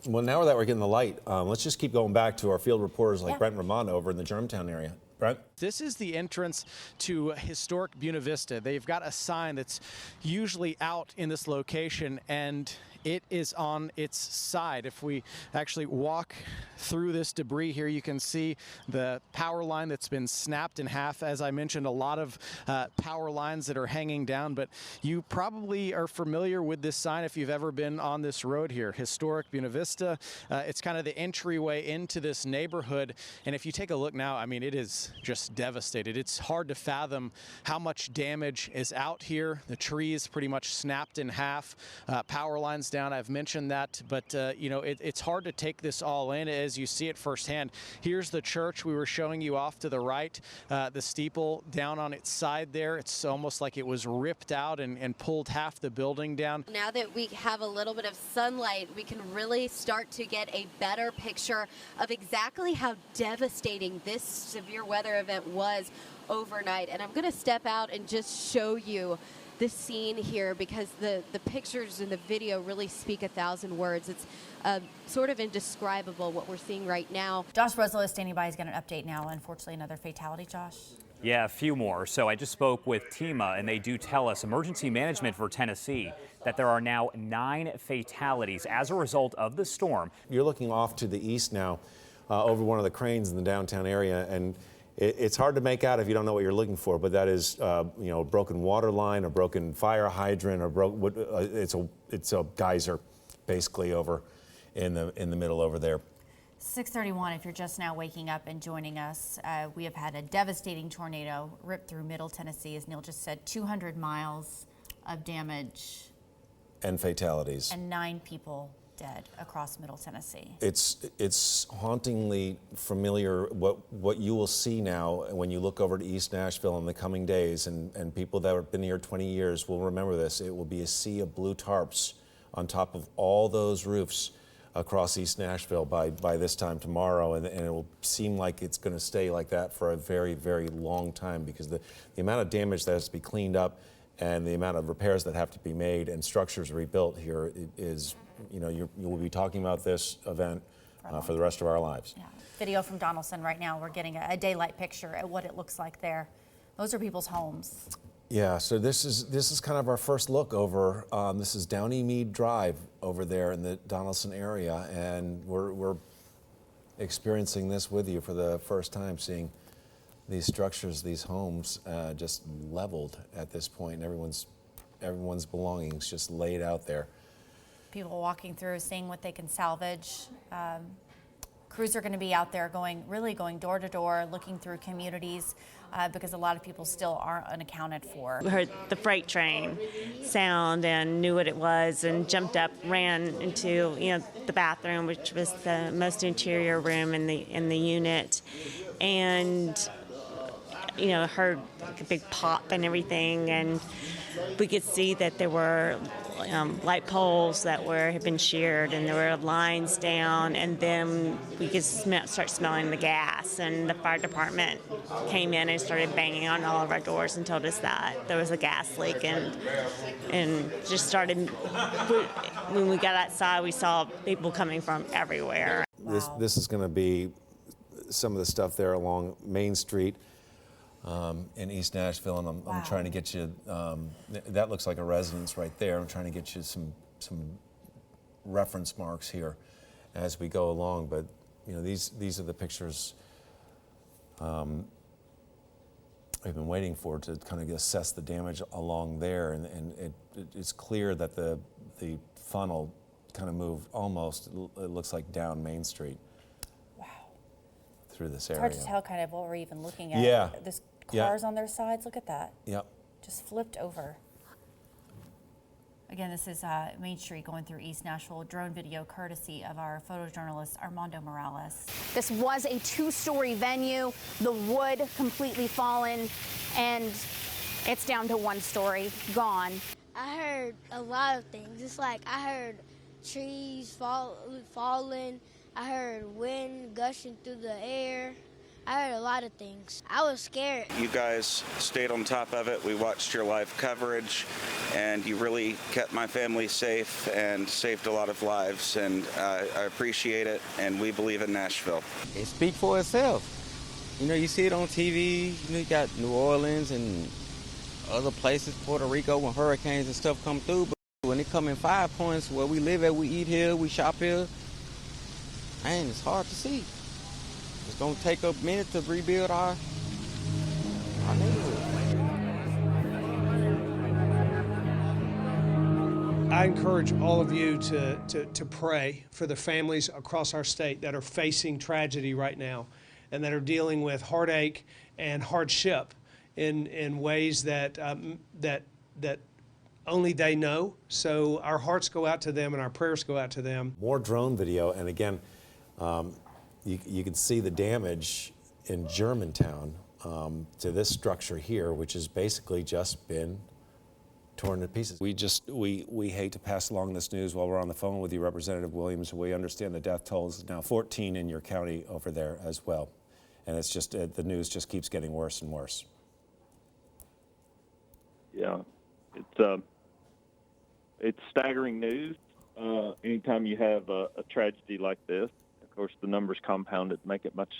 Well, now that we're getting the light, let's just keep going back to our field reporters like Brent Ramon over in the Germantown area. Brent? This is the entrance to historic Buena Vista. They've got a sign that's usually out in this location, and it is on its side. If we actually walk through this debris here, you can see the power line that's been snapped in half. As I mentioned, a lot of power lines that are hanging down, but you probably are familiar with this sign if you've ever been on this road here, historic Buena Vista. It's kind of the entryway into this neighborhood, and if you take a look now, I mean, it is just devastated. It's hard to fathom how much damage is out here. The trees pretty much snapped in half, power lines down. I've mentioned that, but you know, it's hard to take this all in as you see it firsthand. Here's the church we were showing you off to the right, the steeple down on its side there. It's almost like it was ripped out and pulled half the building down. Now that we have a little bit of sunlight, we can really start to get a better picture of exactly how devastating this severe weather event was overnight. And I'm going to step out and just show you the scene here, because the pictures and the video really speak 1,000 words. It's sort of indescribable what we're seeing right now. Josh Breslow is standing by. He's got an update now. Unfortunately, another fatality, Josh. Yeah, a few more. So I just spoke with TEMA, and they do tell us, emergency management for Tennessee, that there are now 9 fatalities as a result of the storm. You're looking off to the east now over one of the cranes in the downtown area, and it's hard to make out if you don't know what you're looking for, but that is, you know, a broken water line, a broken fire hydrant, or it's a geyser, basically, over in the middle over there. 6:31. If you're just now waking up and joining us, we have had a devastating tornado rip through Middle Tennessee, as Neil just said. 200 miles of damage And fatalities. and 9 people dead across Middle Tennessee. It's hauntingly familiar what you will see now when you look over to East Nashville in the coming days, and people that have been here 20 years will remember this. It will be a sea of blue tarps on top of all those roofs across East Nashville by this time tomorrow, and it will seem like it's going to stay like that for a very, very long time, because the amount of damage that has to be cleaned up and the amount of repairs that have to be made and structures rebuilt here is, you know, you will be talking about this event for the rest of our lives. Yeah. Video from Donaldson right now. We're getting a daylight picture at what it looks like there. Those are people's homes. Yeah, so this is kind of our first look over. This is Downey Mead Drive over there in the Donaldson area, and we're experiencing this with you for the first time, seeing these structures, these homes just leveled at this point, and everyone's belongings just laid out there. People walking through, seeing what they can salvage. Crews are going to be out there going door to door, looking through communities, because a lot of people still aren't unaccounted for. We heard the freight train sound and knew what it was, and jumped up, ran into the bathroom, which was the most interior room in the unit, and heard like a big pop and everything, and we could see that there were light poles that had been sheared, and there were lines down, and then we could start smelling the gas, and the fire department came in and started banging on all of our doors and told us that there was a gas leak, and just started, when we got outside, we saw people coming from everywhere. Wow. This is going to be some of the stuff there along Main Street in East Nashville, and I'm trying to get you, that looks like a residence right there. I'm trying to get you some reference marks here as we go along, but these are the pictures we've been waiting for to kind of assess the damage along there, and it's clear that the funnel kind of moved almost, it looks like down Main Street. Wow. Through this area. It's hard to tell kind of what we're even looking at. Yeah. There's cars on their sides. Look at that. Yep. Just flipped over. Again, this is Main Street going through East Nashville. Drone video courtesy of our photojournalist Armando Morales. This was a 2-story venue. The wood completely fallen, and it's down to 1 story, gone. I heard a lot of things. It's like I heard trees falling. I heard wind gushing through the air. I I heard a lot of things. I was scared. You guys stayed on top of it. We watched your live coverage, and you really kept my family safe and saved a lot of lives, and I appreciate it, and we believe in Nashville. It speaks for itself. You know, you see it on TV. You know, you got New Orleans and other places, Puerto Rico, when hurricanes and stuff come through. But when it come in 5 points, where we live at, we eat here, we shop here, man, it's hard to see. It's going to take a minute to rebuild our neighborhood. I encourage all of you to pray for the families across our state that are facing tragedy right now and that are dealing with heartache and hardship in ways that only they know. So our hearts go out to them and our prayers go out to them. More drone video, and again, you can see the damage in Germantown to this structure here, which has basically just been torn to pieces. We hate to pass along this news while we're on the phone with you, Representative Williams. We understand the death toll is now 14 in your county over there as well, and it's just the news just keeps getting worse and worse. Yeah, it's staggering news. Anytime you have a tragedy like this, of course, the numbers compounded make it much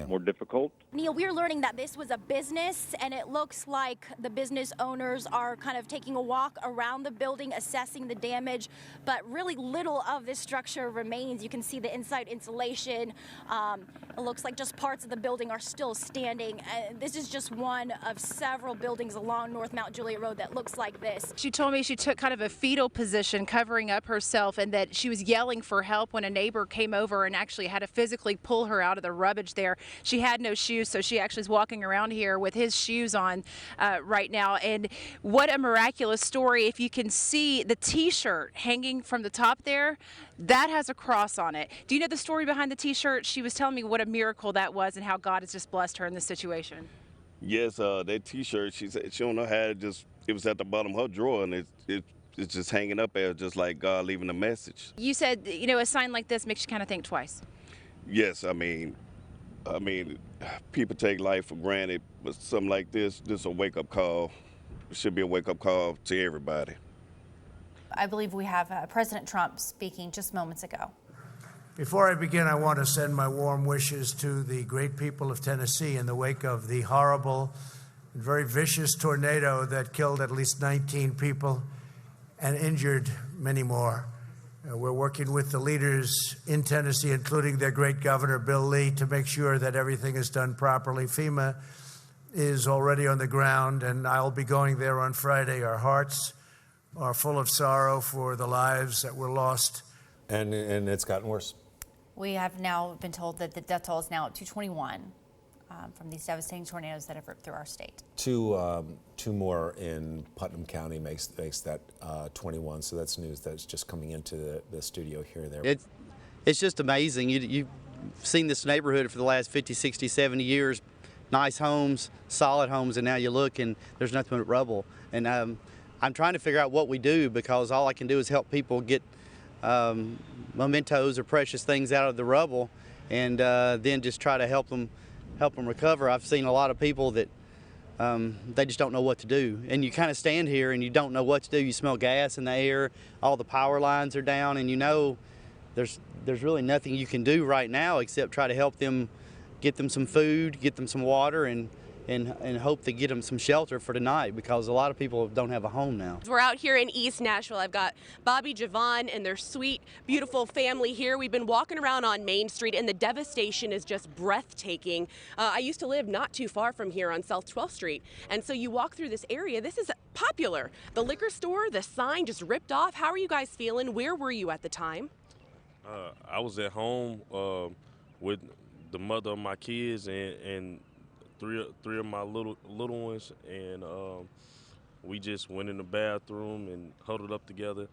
more difficult. Neil, we're learning that this was a business, and it looks like the business owners are kind of taking a walk around the building, assessing the damage, but really little of this structure remains. You can see the inside insulation. It looks like just parts of the building are still standing. This is just one of several buildings along North Mount Juliet Road that looks like this. She told me she took kind of a fetal position, covering up herself, and that she was yelling for help when a neighbor came over and actually had to physically pull her out of the rubbish there. She had no shoes, so she actually is walking around here with his shoes on right now. And what a miraculous story. If you can see the T-shirt hanging from the top there, that has a cross on it. Do you know the story behind the T-shirt? She was telling me what a miracle that was and how God has just blessed her in this situation. Yes, that T-shirt, she said she don't know how it was at the bottom of her drawer, and it's just hanging up there just like God leaving a message. You said, you know, a sign like this makes you kind of think twice. Yes, I mean, people take life for granted, but something like this is a wake-up call. It should be a wake-up call to everybody. I believe we have President Trump speaking just moments ago. Before I begin, I want to send my warm wishes to the great people of Tennessee in the wake of the horrible and very vicious tornado that killed at least 19 people and injured many more. We're working with the leaders in Tennessee, including their great governor, Bill Lee, to make sure that everything is done properly. FEMA is already on the ground, and I'll be going there on Friday. Our hearts are full of sorrow for the lives that were lost. And it's gotten worse. We have now been told that the death toll is now up to 21 from these devastating tornadoes that have ripped through our state. Two more in Putnam County makes that 21. So that's news that's just coming into the studio here. There. It's just amazing. You've seen this neighborhood for the last 50, 60, 70 years. Nice homes, solid homes, and now you look and there's nothing but rubble. And I'm trying to figure out what we do, because all I can do is help people get mementos or precious things out of the rubble, and then just try to help them recover. I've seen a lot of people that they just don't know what to do, and you kind of stand here and you don't know what to do. You smell gas in the air, all the power lines are down, and you know there's really nothing you can do right now except try to help them, get them some food, get them some water, and hope to get them some shelter for tonight, because a lot of people don't have a home now. We're out here in East Nashville. I've got Bobby, Javon, and their sweet, beautiful family here. We've been walking around on Main Street, and the devastation is just breathtaking. I used to live not too far from here on South 12th Street, and so you walk through this area. This is popular. The liquor store, the sign just ripped off. How are you guys feeling? Where were you at the time? I was at home with the mother of my kids and three of my little ones, and we just went in the bathroom and huddled up together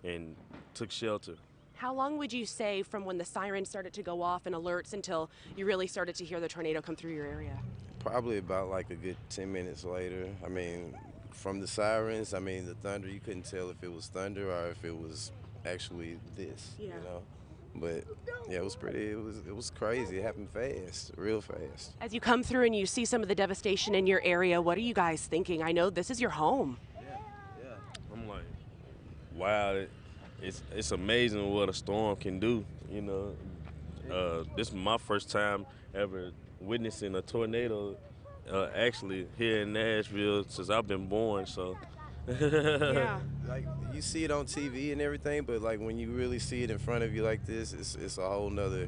and took shelter. How long would you say from when the sirens started to go off and alerts until you really started to hear the tornado come through your area? Probably about like a good 10 minutes later. I mean, from the sirens, the thunder, you couldn't tell if it was thunder or if it was actually this, you know? But yeah, it was crazy. It happened fast, real fast. As you come through and you see some of the devastation in your area, what are you guys thinking? I know this is your home. Yeah. I'm like, wow, it's amazing what a storm can do. You know, this is my first time ever witnessing a tornado. Actually, here in Nashville since I've been born. So. Yeah. Like you see it on TV and everything, but like when you really see it in front of you like this, it's a whole nother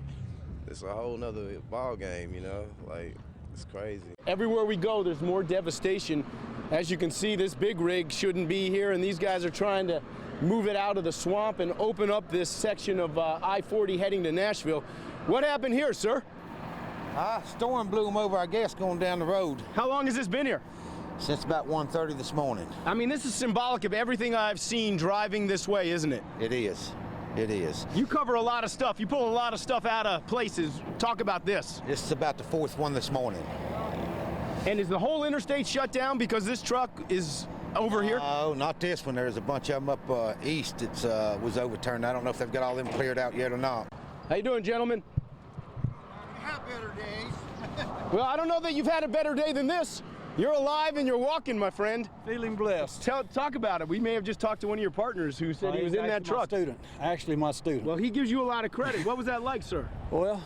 ball game, you know? Like it's crazy. Everywhere we go, there's more devastation. As you can see, this big rig shouldn't be here, and these guys are trying to move it out of the swamp and open up this section of I-40 heading to Nashville. What happened here, sir? Storm blew them over, I guess, going down the road. How long has this been here? Since about 1:30 this morning. I mean, this is symbolic of everything I've seen driving this way, isn't it? It is. It is. You cover a lot of stuff. You pull a lot of stuff out of places. Talk about this. This is about the fourth one this morning. And is the whole interstate shut down because this truck is over here? No, not this one. There's a bunch of them up east that was overturned. I don't know if they've got all them cleared out yet or not. How you doing, gentlemen? We have better days. Well, I don't know that you've had a better day than this. You're alive and you're walking, my friend. Feeling blessed. Talk about it. We may have just talked to one of your partners who said he was in that truck. Actually my student. Well, he gives you a lot of credit. What was that like, sir? Well,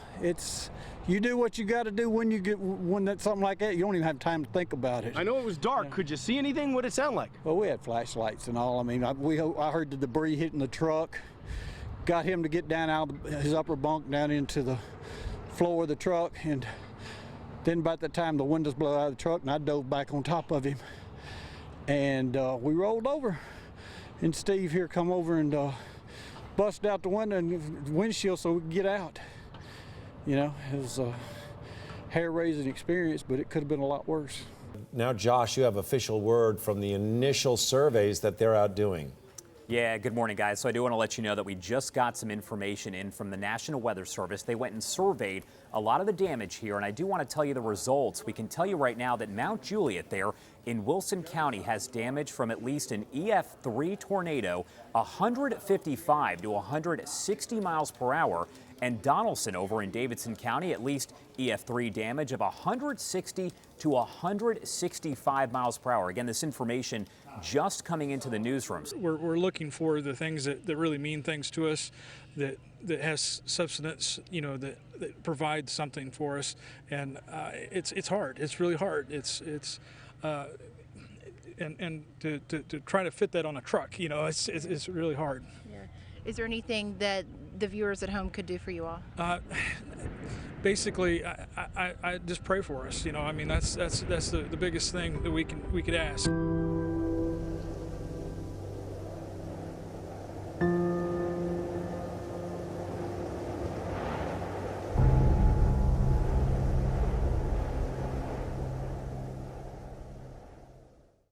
you do what you got to do when that's something like that. You don't even have time to think about it. I know it was dark. Could you see anything? What did it sound like? Well, we had flashlights and all. I mean, I heard the debris hitting the truck. Got him to get down out of his upper bunk down into the floor of the truck, and then about the time the windows blew out of the truck, and I dove back on top of him, and we rolled over. And Steve here come over and busted out the window and windshield so we could get out. You know, it was a hair-raising experience, but it could have been a lot worse. Now, Josh, you have official word from the initial surveys that they're out doing. Yeah, good morning, guys. So I do want to let you know that we just got some information in from the National Weather Service. They went and surveyed a lot of the damage here, and I do want to tell you the results. We can tell you right now that Mount Juliet there in Wilson County has damage from at least an EF3 tornado, 155 to 160 miles per hour. And Donaldson over in Davidson County, at least EF3 damage of 160 to 165 miles per hour. Again, this information just coming into the newsrooms. We're looking for the things that really mean things to us, that has substance, you know, that provides something for us. And it's hard. It's really hard. And to try to fit that on a truck, you know, it's really hard. Yeah. Is there anything that the viewers at home could do for you all? Basically, I just pray for us. You know, I mean, that's the biggest thing that we could ask.